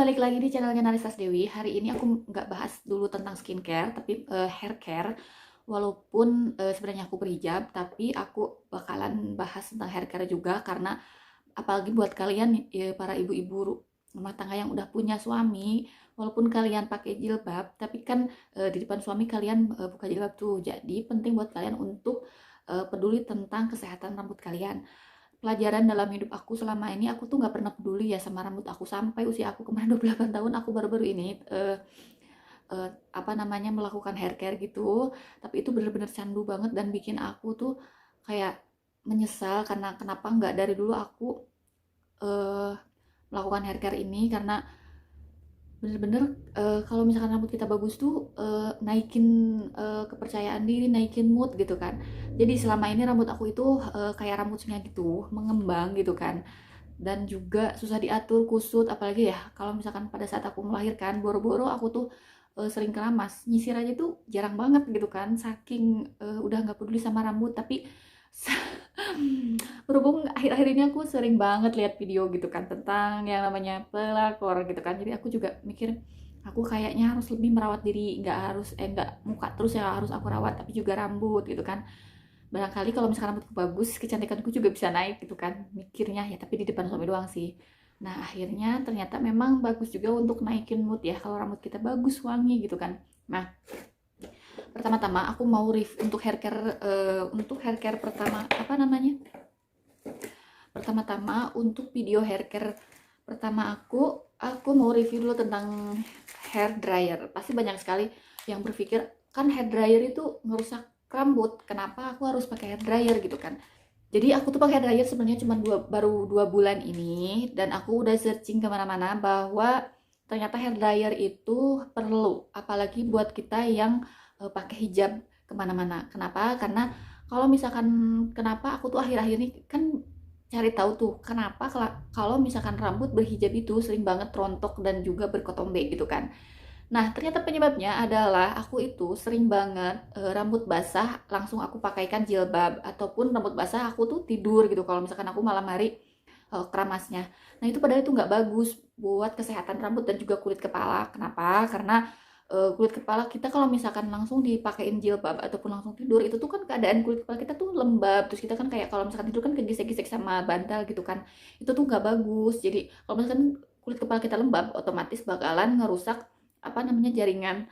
balik lagi di channelnya Narisas Dewi. Hari ini aku nggak bahas dulu tentang skincare, tapi hair care. Walaupun sebenarnya aku berhijab, tapi aku bakalan bahas tentang hair care juga karena apalagi buat kalian para ibu-ibu rumah tangga yang udah punya suami, walaupun kalian pakai jilbab, tapi kan di depan suami kalian buka jilbab tuh. Jadi penting buat kalian untuk peduli tentang kesehatan rambut kalian. Pelajaran dalam hidup aku selama ini, aku tuh nggak pernah peduli ya sama rambut aku sampai usia aku kemarin 28 tahun. Aku baru-baru ini apa namanya, melakukan hair care gitu, tapi itu bener-bener candu banget dan bikin aku tuh kayak menyesal karena kenapa nggak dari dulu aku eh, melakukan hair care ini. Karena bener-bener kalau misalkan rambut kita bagus tuh naikin kepercayaan diri, naikin mood gitu kan. Jadi selama ini rambut aku itu kayak rambut singa gitu, mengembang gitu kan. Dan juga susah diatur, kusut, apalagi ya kalau misalkan pada saat aku melahirkan, boro-boro aku tuh sering keramas, nyisir aja tuh jarang banget gitu kan, saking udah nggak peduli sama rambut. Tapi berhubung akhir-akhir ini aku sering banget lihat video gitu kan tentang yang namanya pelakor gitu kan, jadi aku juga mikir aku kayaknya harus lebih merawat diri, nggak muka terus yang harus aku rawat, tapi juga rambut gitu kan. Barangkali kalau misalkan rambutku bagus, kecantikanku juga bisa naik gitu kan mikirnya ya, tapi di depan suami doang sih. Nah akhirnya ternyata memang bagus juga untuk naikin mood ya kalau rambut kita bagus, wangi gitu kan. Nah, pertama-tama aku mau untuk hair care, pertama apa namanya, pertama-tama untuk video hair care pertama aku mau review dulu tentang hair dryer. Pasti banyak sekali yang berpikir kan hair dryer itu ngerusak rambut, kenapa aku harus pakai hair dryer gitu kan. Jadi aku tuh pakai hair dryer sebenarnya cuma baru 2 bulan ini, dan aku udah searching kemana-mana bahwa ternyata hair dryer itu perlu, apalagi buat kita yang pakai hijab kemana-mana. Kenapa? Karena kalau misalkan, kenapa aku tuh akhir-akhir ini kan cari tahu tuh kenapa kalau misalkan rambut berhijab itu sering banget rontok dan juga berkotombe gitu kan. Nah, ternyata penyebabnya adalah aku itu sering banget rambut basah langsung aku pakaikan jilbab, ataupun rambut basah aku tuh tidur gitu kalau misalkan aku malam hari keramasnya. Nah, itu padahal itu nggak bagus buat kesehatan rambut dan juga kulit kepala. Kenapa? Karena kulit kepala kita kalau misalkan langsung dipakein jilbab ataupun langsung tidur, itu tuh kan keadaan kulit kepala kita tuh lembab, terus kita kan kayak kalau misalkan tidur kan kegesek-gesek sama bantal gitu kan, itu tuh nggak bagus. Jadi kalau misalkan kulit kepala kita lembab, otomatis bakalan ngerusak apa namanya, jaringan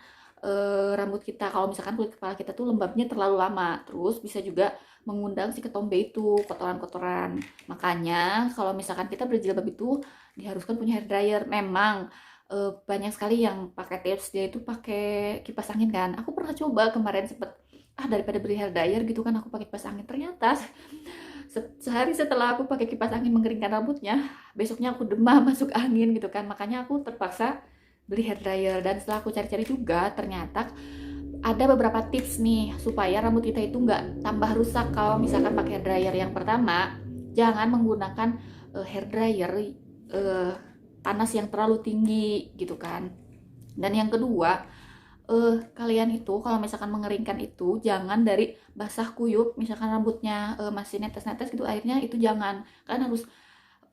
rambut kita. Kalau misalkan kulit kepala kita tuh lembabnya terlalu lama, terus bisa juga mengundang si ketombe itu, kotoran-kotoran. Makanya kalau misalkan kita berjilbab itu diharuskan punya hair dryer. Memang banyak sekali yang pakai tips dia itu pakai kipas angin kan. Aku pernah coba kemarin, sempet daripada beli hair dryer gitu kan aku pakai kipas angin. Ternyata sehari setelah aku pakai kipas angin mengeringkan rambutnya, besoknya aku demam masuk angin gitu kan. Makanya aku terpaksa beli hair dryer. Dan setelah aku cari-cari juga, ternyata ada beberapa tips nih supaya rambut kita itu nggak tambah rusak kalau misalkan pakai hair dryer. Yang pertama, jangan menggunakan hair dryer panas yang terlalu tinggi gitu kan. Dan yang kedua, kalian itu kalau misalkan mengeringkan itu jangan dari basah kuyup, misalkan rambutnya masih netes-netes gitu airnya, itu jangan. Kalian harus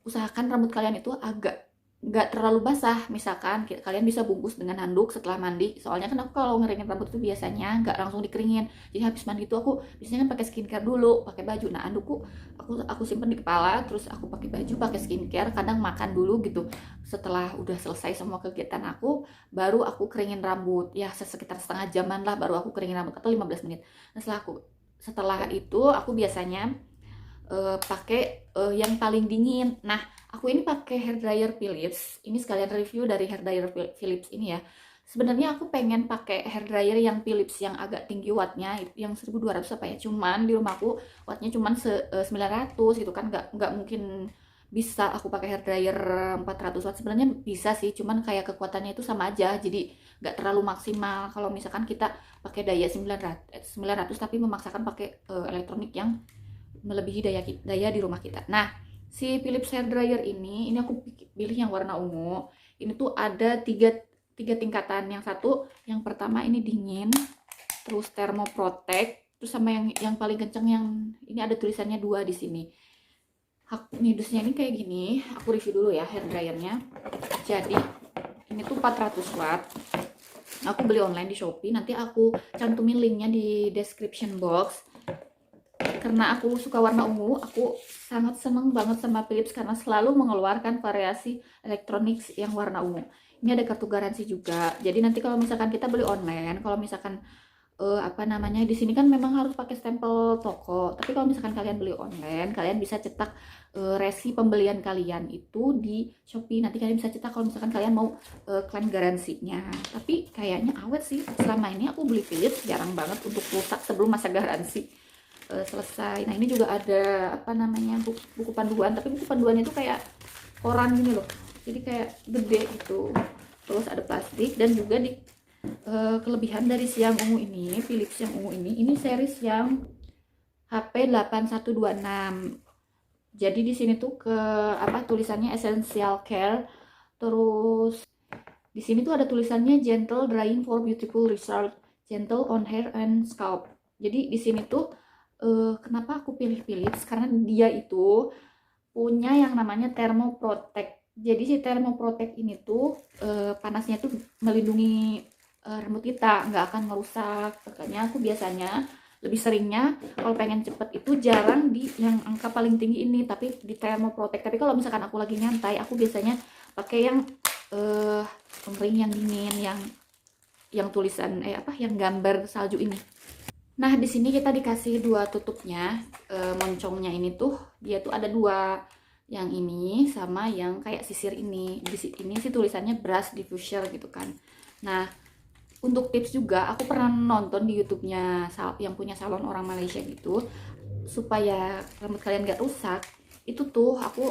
usahakan rambut kalian itu agak nggak terlalu basah. Misalkan kalian bisa bungkus dengan handuk setelah mandi, soalnya kan aku kalau ngeringin rambut itu biasanya nggak langsung dikeringin. Jadi habis mandi itu aku biasanya kan pakai skincare dulu, pakai baju. Nah, handukku aku simpen di kepala, terus aku pakai baju, pakai skincare, kadang makan dulu gitu. Setelah udah selesai semua kegiatan aku, baru aku keringin rambut ya, sekitar setengah jaman lah baru aku keringin rambut, atau 15 menit. Nah, setelah itu aku biasanya pakai yang paling dingin. Nah, aku ini pakai hair dryer Philips. Ini sekalian review dari hair dryer Philips ini ya. Sebenarnya aku pengen pakai hair dryer yang Philips yang agak tinggi wattnya, yang 1200 apa ya. Cuman di rumahku wattnya cuman 900 gitu kan, nggak mungkin bisa aku pakai hair dryer 400 watt. Sebenarnya bisa sih, cuman kayak kekuatannya itu sama aja. Jadi nggak terlalu maksimal kalau misalkan kita pakai daya 900 tapi memaksakan pakai elektronik yang melebihi daya di rumah kita. Nah, si Philips hair dryer ini aku pilih yang warna ungu. Ini tuh ada tiga tingkatan. Yang pertama ini dingin, terus thermoprotect, terus sama yang paling kenceng, yang ini ada tulisannya 2 di sini. Hak nidusnya ini kayak gini. Aku review dulu ya hair dryernya. Jadi ini tuh 400 watt. Aku beli online di Shopee, nanti aku cantumin linknya di description box. Karena aku suka warna ungu, aku sangat seneng banget sama Philips karena selalu mengeluarkan variasi elektronik yang warna ungu. Ini ada kartu garansi juga. Jadi nanti kalau misalkan kita beli online, kalau misalkan apa namanya, di sini kan memang harus pakai stempel toko. Tapi kalau misalkan kalian beli online, kalian bisa cetak resi pembelian kalian itu di Shopee. Nanti kalian bisa cetak kalau misalkan kalian mau klaim garansinya. Tapi kayaknya awet sih. Selama ini aku beli Philips jarang banget untuk rusak sebelum masa garansi selesai. Nah ini juga ada apa namanya, buku panduan, tapi buku panduannya itu kayak koran gini loh, jadi kayak gede gitu. Terus ada plastik, dan juga di kelebihan dari si yang ungu ini, Philips yang ungu ini series yang HP 8126. Jadi di sini tuh ke apa tulisannya Essential Care. Terus di sini tuh ada tulisannya Gentle Drying for Beautiful Result, Gentle on Hair and Scalp. Jadi di sini tuh kenapa aku pilih Philips, karena dia itu punya yang namanya Thermoprotect. Jadi si Thermoprotect ini tuh panasnya tuh melindungi rambut kita, nggak akan merusak. Makanya aku biasanya lebih seringnya kalau pengen cepet itu jarang di yang angka paling tinggi ini, tapi di Thermoprotect. Tapi kalau misalkan aku lagi nyantai, aku biasanya pakai yang pengering yang dingin, yang tulisan apa, yang gambar salju ini. Nah, di sini kita dikasih dua tutupnya. Moncongnya ini tuh dia tuh ada dua, yang ini sama yang kayak sisir ini. Di sini sih tulisannya brush diffuser gitu kan. Nah, untuk tips juga aku pernah nonton di YouTube-nya yang punya salon orang Malaysia gitu, supaya rambut kalian gak rusak. Itu tuh aku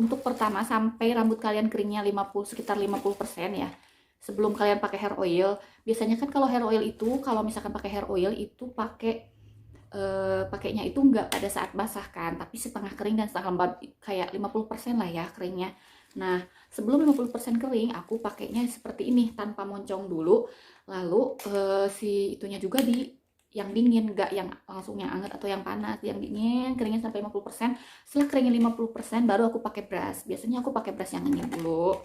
untuk pertama sampai rambut kalian keringnya sekitar 50% ya, sebelum kalian pakai hair oil. Biasanya kan kalau hair oil itu, kalau misalkan pakai hair oil itu pakainya itu nggak pada saat basah kan, tapi setengah kering dan setengah lembab, kayak 50% lah ya keringnya. Nah, sebelum 50% kering aku pakainya seperti ini tanpa moncong dulu, lalu si itunya juga di yang dingin, nggak yang langsung yang anget atau yang panas, yang dingin, keringin sampai 50%. Setelah keringin 50% baru aku pakai brush. Biasanya aku pakai brush yang ini dulu,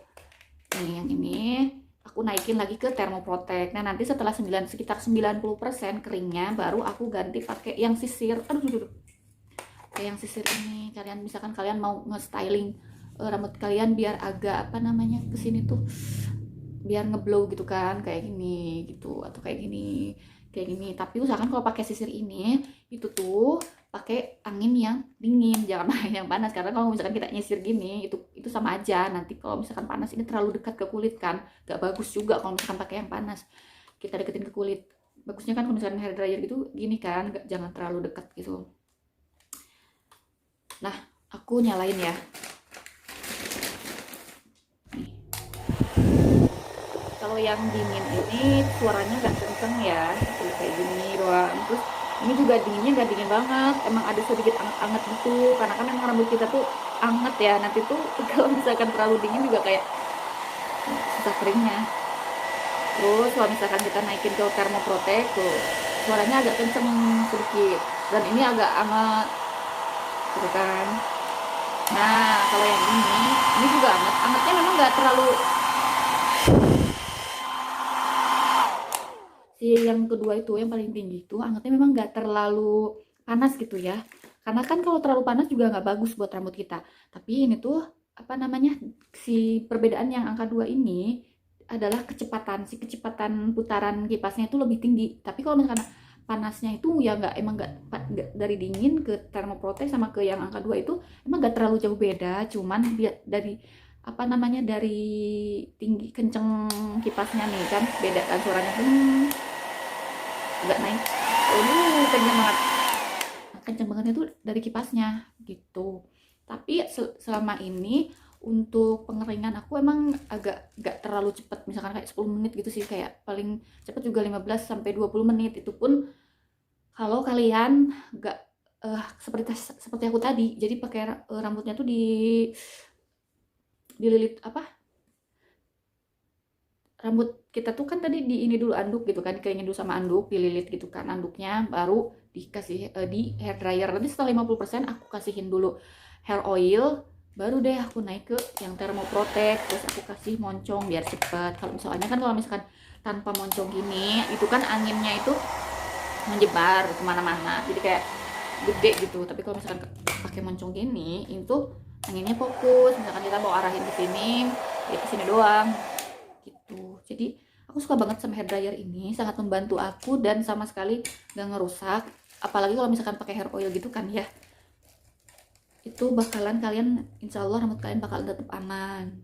yang ini aku naikin lagi ke Thermoprotect. Nah, nanti setelah sekitar 90% keringnya baru aku ganti pakai yang sisir. Aduh. Kayak yang sisir ini. Kalian misalkan kalian mau nge-styling rambut kalian biar agak apa namanya, kesini tuh biar ngeblow gitu kan, kayak gini gitu, atau kayak gini. Tapi usahakan kalau pakai sisir ini itu tuh pakai angin yang dingin, jangan pakai yang panas, karena kalau misalkan kita nyisir gini itu sama aja. Nanti kalau misalkan panas ini terlalu dekat ke kulit kan, gak bagus juga kalau misalkan pakai yang panas kita deketin ke kulit. Bagusnya kan kalau misalkan hair dryer gitu gini kan, jangan terlalu dekat gitu. Nah, aku nyalain ya. Kalau yang dingin ini suaranya nggak kenceng ya, kayak gini doang. Terus ini juga dinginnya nggak dingin banget, emang ada sedikit anget-anget gitu, karena kan emang rambut kita tuh anget ya. Nanti tuh kalau misalkan terlalu dingin juga kayak susah keringnya. Terus kalau misalkan kita naikin ke Thermoprotect tuh suaranya agak kenceng sedikit, dan ini agak anget gitu kan. Nah, kalau yang ini juga angetnya memang nggak terlalu. Yang kedua itu yang paling tinggi itu angetnya memang nggak terlalu panas gitu ya, karena kan kalau terlalu panas juga nggak bagus buat rambut kita. Tapi ini tuh apa namanya, si perbedaan yang angka 2 ini adalah kecepatan putaran kipasnya itu lebih tinggi. Tapi kalau misalkan panasnya itu ya emang nggak dari dingin ke Thermoprotect sama ke yang angka 2 itu emang nggak terlalu jauh beda, cuman dari apa namanya, dari tinggi kenceng kipasnya nih kan beda kan suaranya. Nggak naik, kenceng bangetnya tuh dari kipasnya gitu. Tapi selama ini untuk pengeringan aku emang agak nggak terlalu cepat, misalkan kayak 10 menit gitu sih, kayak paling cepat juga 15-20 menit. Itu pun kalau kalian nggak seperti aku tadi, jadi pakai rambutnya tuh dililit apa, rambut kita tuh kan tadi di ini dulu anduk gitu kan, dikeringin dulu sama anduk, dililit gitu kan anduknya, baru dikasih di hair dryer. Nanti setelah 50% aku kasihin dulu hair oil, baru deh aku naik ke yang Thermoprotect, terus aku kasih moncong biar cepet. Kalau misalkan tanpa moncong gini itu kan anginnya itu menyebar kemana-mana, jadi kayak gede gitu. Tapi kalau misalkan pakai moncong gini itu anginnya fokus, misalkan kita mau arahin ke sini ya ke sini doang gitu. Jadi aku suka banget sama hair dryer ini, sangat membantu aku dan sama sekali gak ngerusak. Apalagi kalau misalkan pakai hair oil gitu kan ya, itu bakalan kalian, insya Allah rambut kalian bakal tetap aman.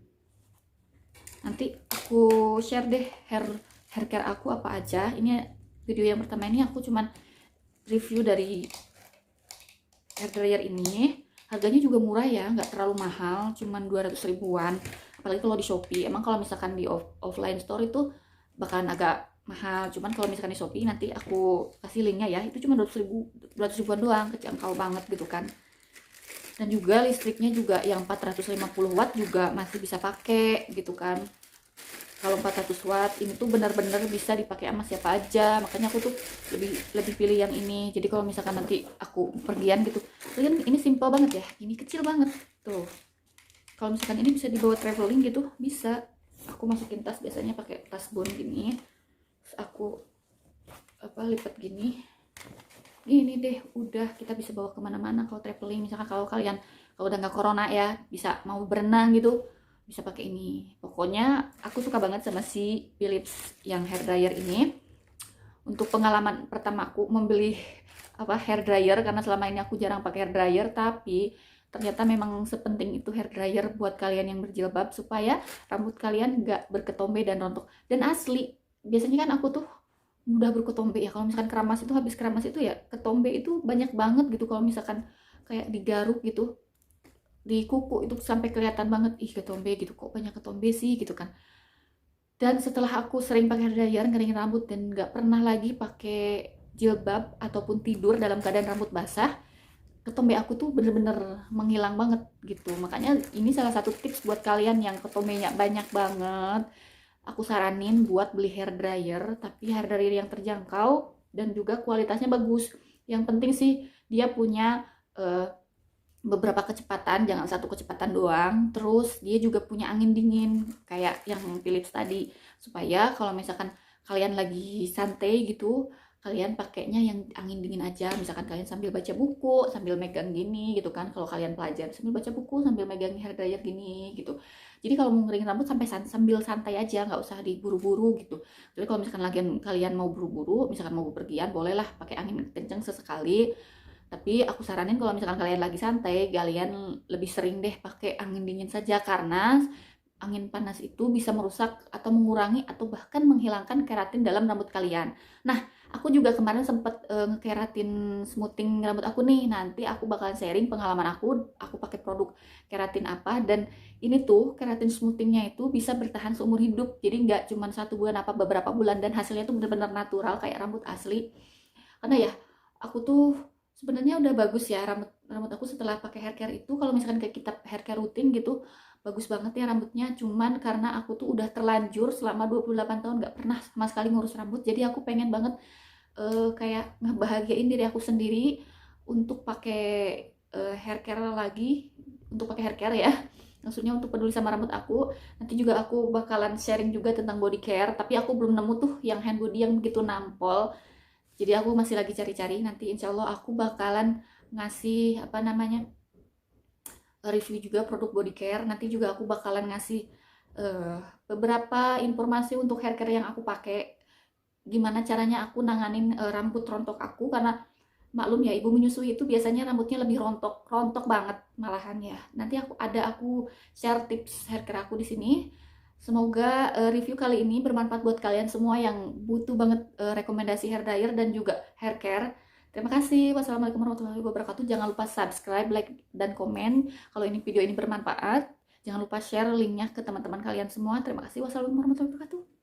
Nanti aku share deh hair care aku apa aja. Ini video yang pertama ini aku cuman review dari hair dryer ini. Harganya juga murah ya, nggak terlalu mahal, cuman 200 ribuan. Apalagi kalau di Shopee. Emang kalau misalkan di offline store itu bakalan agak mahal. Cuman kalau misalkan di Shopee, nanti aku kasih linknya ya, itu cuma 200 ribuan doang, kejangkau banget gitu kan. Dan juga listriknya juga yang 450 watt juga masih bisa pakai gitu kan. Kalau 400 watt ini tuh benar-benar bisa dipakai sama siapa aja, makanya aku tuh lebih pilih yang ini. Jadi kalau misalkan nanti aku pergian gitu, kalian ini simple banget ya, ini kecil banget tuh. Kalau misalkan ini bisa dibawa traveling gitu, bisa. Aku masukin tas, biasanya pakai tas bone gini, terus aku lipat gini deh, udah kita bisa bawa kemana-mana kalau traveling. Misalkan kalau udah nggak corona ya, bisa mau berenang gitu, bisa pakai ini. Pokoknya aku suka banget sama si Philips yang hair dryer ini. Untuk pengalaman pertama aku membeli hair dryer, karena selama ini aku jarang pakai hair dryer, tapi ternyata memang sepenting itu hair dryer buat kalian yang berjilbab, supaya rambut kalian nggak berketombe dan rontok. Dan asli, biasanya kan aku tuh mudah berketombe ya, kalau misalkan keramas itu, habis keramas itu ya ketombe itu banyak banget gitu. Kalau misalkan kayak digaruk gitu di kuku itu sampai kelihatan banget, ih ketombe gitu, kok banyak ketombe sih gitu kan. Dan setelah aku sering pakai hair dryer ngeringin rambut dan nggak pernah lagi pakai jilbab ataupun tidur dalam keadaan rambut basah, ketombe aku tuh bener-bener menghilang banget gitu. Makanya ini salah satu tips buat kalian yang ketombenya banyak banget, aku saranin buat beli hair dryer, tapi hair dryer yang terjangkau dan juga kualitasnya bagus. Yang penting sih dia punya beberapa kecepatan, jangan satu kecepatan doang. Terus dia juga punya angin dingin kayak yang Philips tadi, supaya kalau misalkan kalian lagi santai gitu, kalian pakainya yang angin dingin aja. Misalkan kalian sambil baca buku, sambil megang gini gitu kan. Kalau kalian pelajar sambil baca buku, sambil megang hair dryer gini gitu. Jadi kalau mau ngeringin rambut sambil santai aja, nggak usah diburu-buru gitu. Jadi kalau misalkan kalian mau buru-buru, misalkan mau bepergian, bolehlah pakai angin kenceng sesekali. Tapi aku saranin kalau misalkan kalian lagi santai, kalian lebih sering deh pakai angin dingin saja, karena angin panas itu bisa merusak atau mengurangi atau bahkan menghilangkan keratin dalam rambut kalian. Nah, aku juga kemarin sempet ngekeratin smoothing rambut aku nih. Nanti aku bakalan sharing pengalaman aku pakai produk keratin apa, dan ini tuh keratin smoothingnya itu bisa bertahan seumur hidup. Jadi nggak cuma 1 bulan apa beberapa bulan, dan hasilnya tuh benar-benar natural kayak rambut asli. Karena ya aku tuh sebenarnya udah bagus ya rambut rambut aku setelah pakai hair care itu. Kalau misalkan kayak kita hair care rutin gitu, bagus banget ya rambutnya. Cuman karena aku tuh udah terlanjur selama 28 tahun nggak pernah sama sekali ngurus rambut, jadi aku pengen banget kayak ngebahagiain diri aku sendiri untuk pakai hair care lagi, untuk pakai hair care ya. Maksudnya untuk peduli sama rambut aku. Nanti juga aku bakalan sharing juga tentang body care, tapi aku belum nemu tuh yang hand body yang begitu nampol. Jadi aku masih lagi cari-cari. Nanti insya Allah aku bakalan ngasih review juga produk body care. Nanti juga aku bakalan ngasih uh, beberapa informasi untuk hair care yang aku pakai. Gimana caranya aku nanganin rambut rontok aku, karena maklum ya, ibu menyusui itu biasanya rambutnya lebih rontok, rontok banget malahan ya. Nanti aku share tips hair care aku di sini. Semoga review kali ini bermanfaat buat kalian semua yang butuh banget rekomendasi hair dryer dan juga hair care. Terima kasih. Wassalamualaikum warahmatullahi wabarakatuh. Jangan lupa subscribe, like, dan komen kalau video ini bermanfaat. Jangan lupa share linknya ke teman-teman kalian semua. Terima kasih. Wassalamualaikum warahmatullahi wabarakatuh.